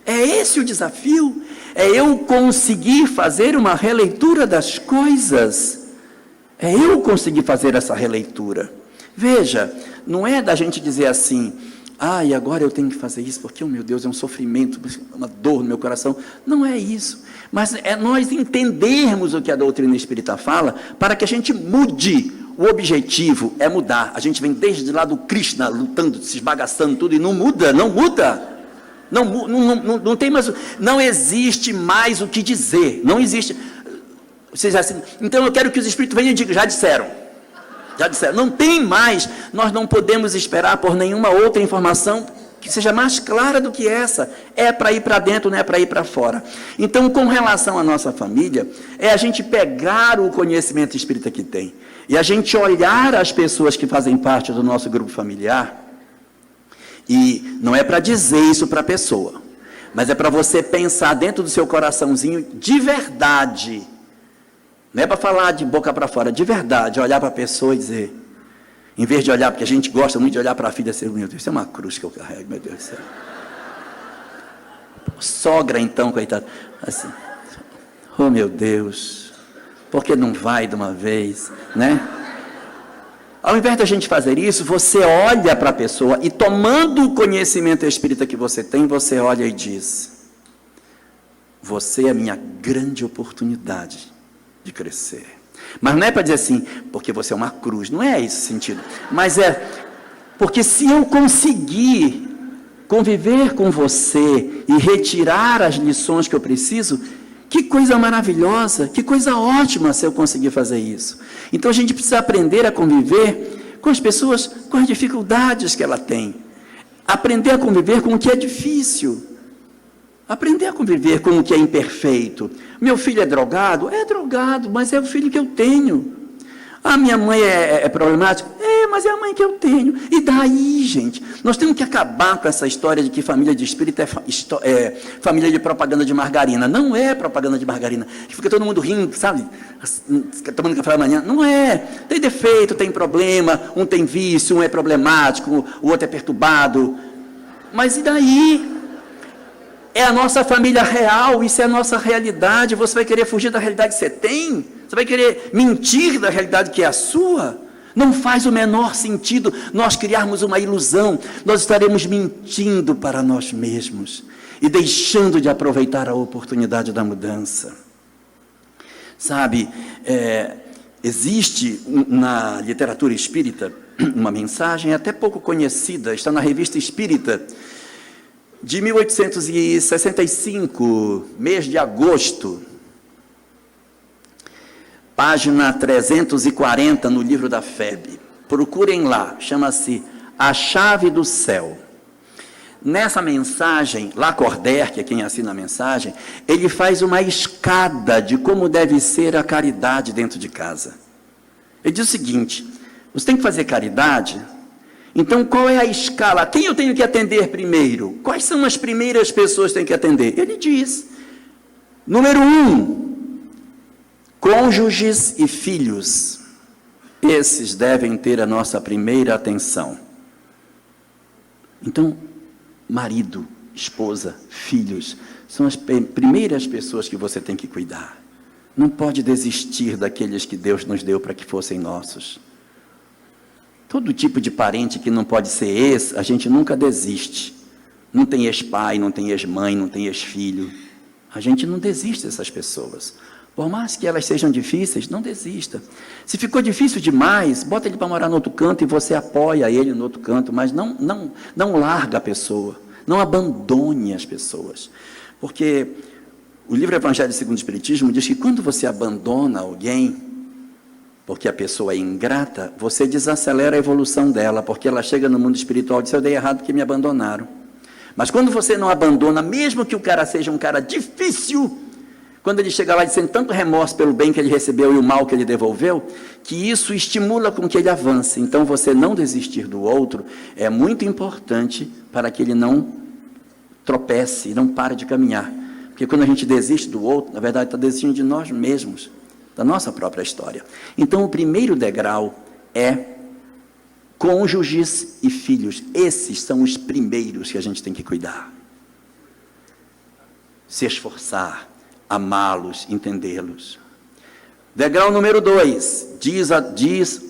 É esse o desafio. é eu conseguir fazer uma releitura das coisas. É eu conseguir fazer essa releitura. Veja, não é da gente dizer assim, e agora eu tenho que fazer isso, porque, meu Deus, é um sofrimento, uma dor no meu coração. Não é isso. Mas é nós entendermos o que a doutrina espírita fala, para que a gente mude. O objetivo é mudar. A gente vem desde lá do Krishna, lutando, se esbagaçando tudo, e não muda, não muda. Não tem mais, não existe mais o que dizer. Não existe. Vocês assim, então eu quero que os espíritos venham e digam, já disseram, não tem mais, nós não podemos esperar por nenhuma outra informação que seja mais clara do que essa, é para ir para dentro, não é para ir para fora. Então, com relação à nossa família, é a gente pegar o conhecimento espírita que tem, e a gente olhar as pessoas que fazem parte do nosso grupo familiar, e não é para dizer isso para a pessoa, mas é para você pensar dentro do seu coraçãozinho, de verdade, não é para falar de boca para fora, de verdade, olhar para a pessoa e dizer, em vez de olhar, porque a gente gosta muito de olhar para a filha e dizer, meu Deus, isso é uma cruz que eu carrego, meu Deus do céu. Sogra então, coitado, assim, oh meu Deus, por que não vai de uma vez, né? Ao invés da gente fazer isso, você olha para a pessoa e tomando o conhecimento espírita que você tem, você olha e diz, você é a minha grande oportunidade de crescer. Mas não é para dizer assim, porque você é uma cruz, não é esse sentido, mas é, porque se eu conseguir conviver com você e retirar as lições que eu preciso, que coisa maravilhosa, que coisa ótima se eu conseguir fazer isso. Então a gente precisa aprender a conviver com as pessoas, com as dificuldades que ela tem, aprender a conviver com o que é difícil, aprender a conviver com o que é imperfeito. Meu filho é drogado, mas é o filho que eu tenho. A minha mãe é problemática, mas é a mãe que eu tenho. E daí, gente, nós temos que acabar com essa história de que família de espírita é família de propaganda de margarina. Não é propaganda de margarina. Fica todo mundo rindo, sabe? Tomando café da manhã. Não é. Tem defeito, tem problema, um tem vício, um é problemático, o outro é perturbado. Mas e daí? É a nossa família real, isso é a nossa realidade. Você vai querer fugir da realidade que você tem? Você vai querer mentir da realidade que é a sua? Não faz o menor sentido nós criarmos uma ilusão. Nós estaremos mentindo para nós mesmos e deixando de aproveitar a oportunidade da mudança. Sabe, existe na literatura espírita uma mensagem até pouco conhecida, está na Revista Espírita, de 1865, mês de agosto, página 340 no livro da FEB. Procurem lá, chama-se A Chave do Céu. Nessa mensagem, Lacordaire, que é quem assina a mensagem, ele faz uma escada de como deve ser a caridade dentro de casa. Ele diz o seguinte, você tem que fazer caridade. Então, qual é a escala? Quem eu tenho que atender primeiro? Quais são as primeiras pessoas que tenho que atender? Ele diz, número 1, cônjuges e filhos. Esses devem ter a nossa primeira atenção. Então, marido, esposa, filhos, são as primeiras pessoas que você tem que cuidar. Não pode desistir daqueles que Deus nos deu para que fossem nossos. Todo tipo de parente que não pode ser ex, a gente nunca desiste. Não tem ex-pai, não tem ex-mãe, não tem ex-filho. A gente não desiste dessas pessoas. Por mais que elas sejam difíceis, não desista. Se ficou difícil demais, bota ele para morar no outro canto e você apoia ele no outro canto, mas não larga a pessoa. Não abandone as pessoas. Porque o livro Evangelho segundo o Espiritismo diz que quando você abandona alguém, porque a pessoa é ingrata, você desacelera a evolução dela, porque ela chega no mundo espiritual e diz, eu dei errado porque me abandonaram. Mas quando você não abandona, mesmo que o cara seja um cara difícil, quando ele chega lá e sente tanto remorso pelo bem que ele recebeu e o mal que ele devolveu, que isso estimula com que ele avance. Então, você não desistir do outro é muito importante para que ele não tropece e não pare de caminhar. Porque quando a gente desiste do outro, na verdade está desistindo de nós mesmos, da nossa própria história. Então, o primeiro degrau é cônjuges e filhos. Esses são os primeiros que a gente tem que cuidar. se esforçar, amá-los, entendê-los. Degrau número 2, diz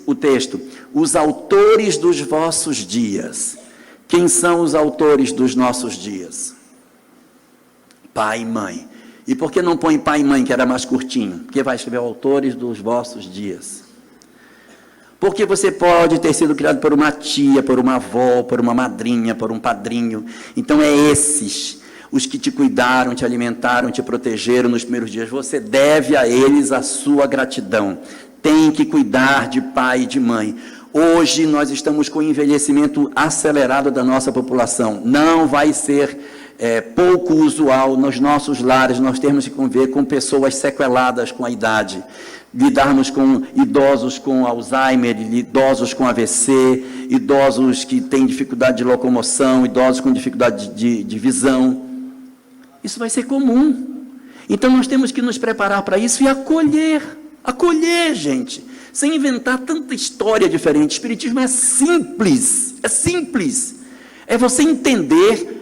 o texto, os autores dos vossos dias. Quem são os autores dos nossos dias? Pai e mãe. E por que não põe pai e mãe, que era mais curtinho? Porque vai escrever autores dos vossos dias. Porque você pode ter sido criado por uma tia, por uma avó, por uma madrinha, por um padrinho. Então é esses, os que te cuidaram, te alimentaram, te protegeram nos primeiros dias. Você deve a eles a sua gratidão. Tem que cuidar de pai e de mãe. Hoje nós estamos com o envelhecimento acelerado da nossa população. Não vai ser pouco usual nos nossos lares nós termos que conviver com pessoas sequeladas com a idade. Lidarmos com idosos com Alzheimer, idosos com AVC, idosos que têm dificuldade de locomoção, idosos com dificuldade de visão. Isso vai ser comum. Então nós temos que nos preparar para isso e acolher, gente, sem inventar tanta história diferente. O espiritismo é simples, é você entender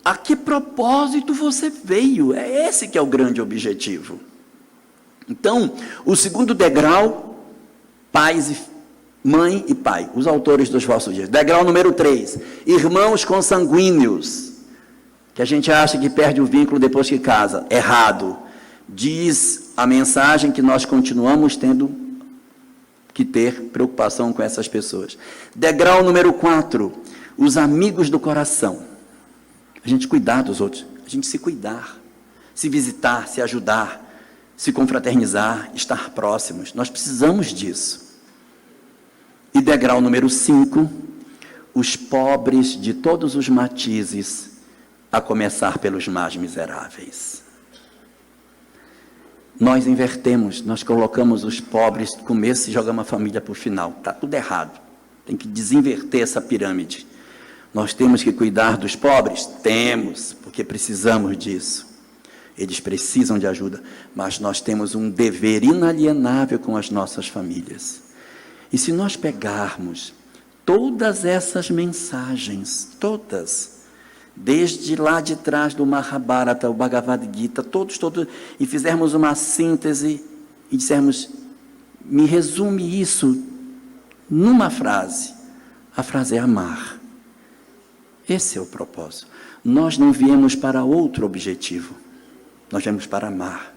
a que propósito você veio, é esse que é o grande objetivo. Então, o segundo degrau, mãe e pai, os autores dos vossos dias. Degrau número 3, irmãos consanguíneos, que a gente acha que perde o vínculo depois que casa. Errado. Diz a mensagem que nós continuamos tendo que ter preocupação com essas pessoas. Degrau número 4, os amigos do coração. A gente cuidar dos outros, a gente se cuidar, se visitar, se ajudar, se confraternizar, estar próximos. Nós precisamos disso. E degrau número 5, os pobres de todos os matizes, a começar pelos mais miseráveis. Nós invertemos, nós colocamos os pobres no começo e jogamos a família para o final. Está tudo errado. Tem que desinverter essa pirâmide. Nós temos que cuidar dos pobres? Temos, porque precisamos disso. Eles precisam de ajuda, mas nós temos um dever inalienável com as nossas famílias. E se nós pegarmos todas essas mensagens, todas, desde lá de trás do Mahabharata, o Bhagavad Gita, todos, e fizermos uma síntese e dissermos, me resume isso numa frase. A frase é amar. Esse é o propósito. Nós não viemos para outro objetivo. Nós viemos para amar.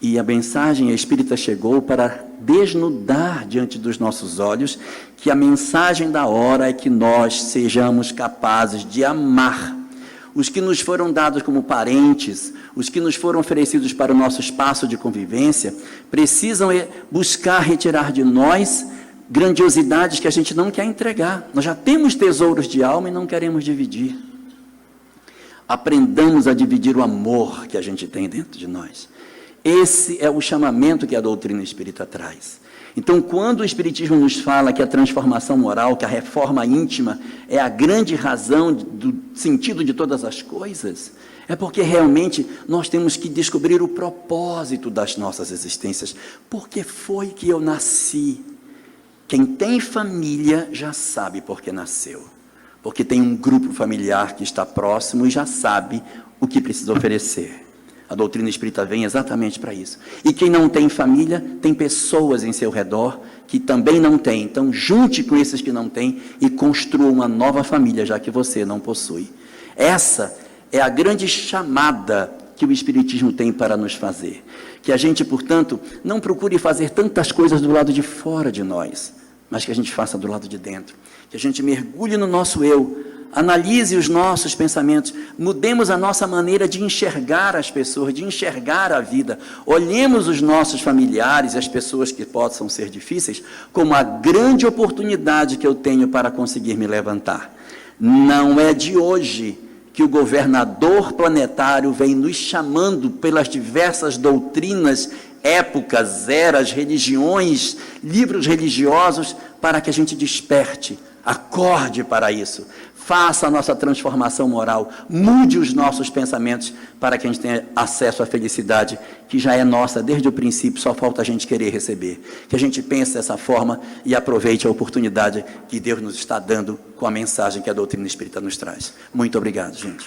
E a mensagem espírita chegou para desnudar diante dos nossos olhos que a mensagem da hora é que nós sejamos capazes de amar os que nos foram dados como parentes, os que nos foram oferecidos para o nosso espaço de convivência, precisam buscar retirar de nós grandiosidades que a gente não quer entregar. Nós já temos tesouros de alma e não queremos dividir. Aprendamos a dividir o amor que a gente tem dentro de nós. Esse é o chamamento que a doutrina espírita traz. Então, quando o Espiritismo nos fala que a transformação moral, que a reforma íntima é a grande razão do sentido de todas as coisas, é porque realmente nós temos que descobrir o propósito das nossas existências. Por que foi que eu nasci? Quem tem família já sabe por que nasceu. Porque tem um grupo familiar que está próximo e já sabe o que precisa oferecer. A doutrina espírita vem exatamente para isso. E quem não tem família, tem pessoas em seu redor que também não têm. Então, junte com esses que não têm e construa uma nova família, já que você não possui. Essa é a grande chamada que o Espiritismo tem para nos fazer. Que a gente, portanto, não procure fazer tantas coisas do lado de fora de nós, mas que a gente faça do lado de dentro. Que a gente mergulhe no nosso eu, analise os nossos pensamentos, mudemos a nossa maneira de enxergar as pessoas, de enxergar a vida. Olhemos os nossos familiares e as pessoas que possam ser difíceis como a grande oportunidade que eu tenho para conseguir me levantar. Não é de hoje que o governador planetário vem nos chamando pelas diversas doutrinas, épocas, eras, religiões, livros religiosos, para que a gente desperte, acorde para isso, faça a nossa transformação moral, mude os nossos pensamentos para que a gente tenha acesso à felicidade que já é nossa desde o princípio, só falta a gente querer receber. Que a gente pense dessa forma e aproveite a oportunidade que Deus nos está dando com a mensagem que a doutrina espírita nos traz. Muito obrigado, gente.